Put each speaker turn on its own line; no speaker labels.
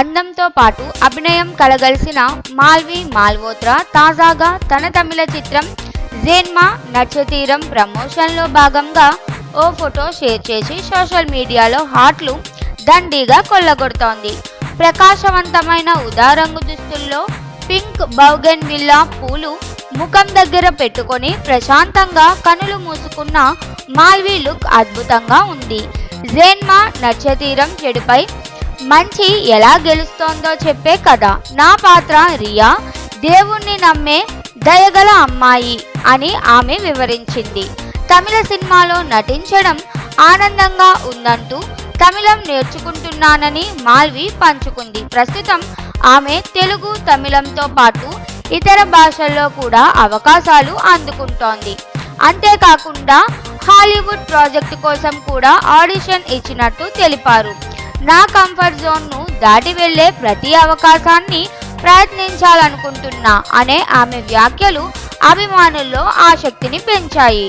అందంతో పాటు అభినయం కలగలిసిన మాల్వి మాల్హోత్రా తాజాగా తన తమిళ చిత్రం జేన్మా నక్షతీరం ప్రమోషన్లో భాగంగా ఓ ఫోటో షేర్ చేసి సోషల్ మీడియాలో హాట్లు దండిగా కొల్లగొడుతోంది. ప్రకాశవంతమైన ఉదారంగు దుస్తుల్లో పింక్ బౌగెన్ విల్లా పూలు ముఖం దగ్గర పెట్టుకొని ప్రశాంతంగా కనులు మూసుకున్న మాల్వి లుక్ అద్భుతంగా ఉంది. జేన్మా నక్షతీరం చెడుపై మంచి ఎలా గెలుస్తోందో చెప్పే కథ. నా పాత్ర రియా, దేవుణ్ణి నమ్మే దయగల అమ్మాయి అని ఆమె వివరించింది. తమిళ సినిమాలో నటించడం ఆనందంగా ఉందంటూ తమిళం నేర్చుకుంటున్నానని మాల్వి పంచుకుంది. ప్రస్తుతం ఆమె తెలుగు, తమిళంతో పాటు ఇతర భాషల్లో కూడా అవకాశాలు అందుకుంటోంది. అంతేకాకుండా హాలీవుడ్ ప్రాజెక్టు కోసం కూడా ఆడిషన్ ఇచ్చినట్టు తెలిపారు. నా కంఫర్ట్ జోన్ను దాటి వెళ్లే ప్రతి అవకాశాన్ని ప్రయత్నించాలనుకుంటున్నా అనే ఆమె వ్యాఖ్యలు అభిమానుల్లో ఆసక్తిని పెంచాయి.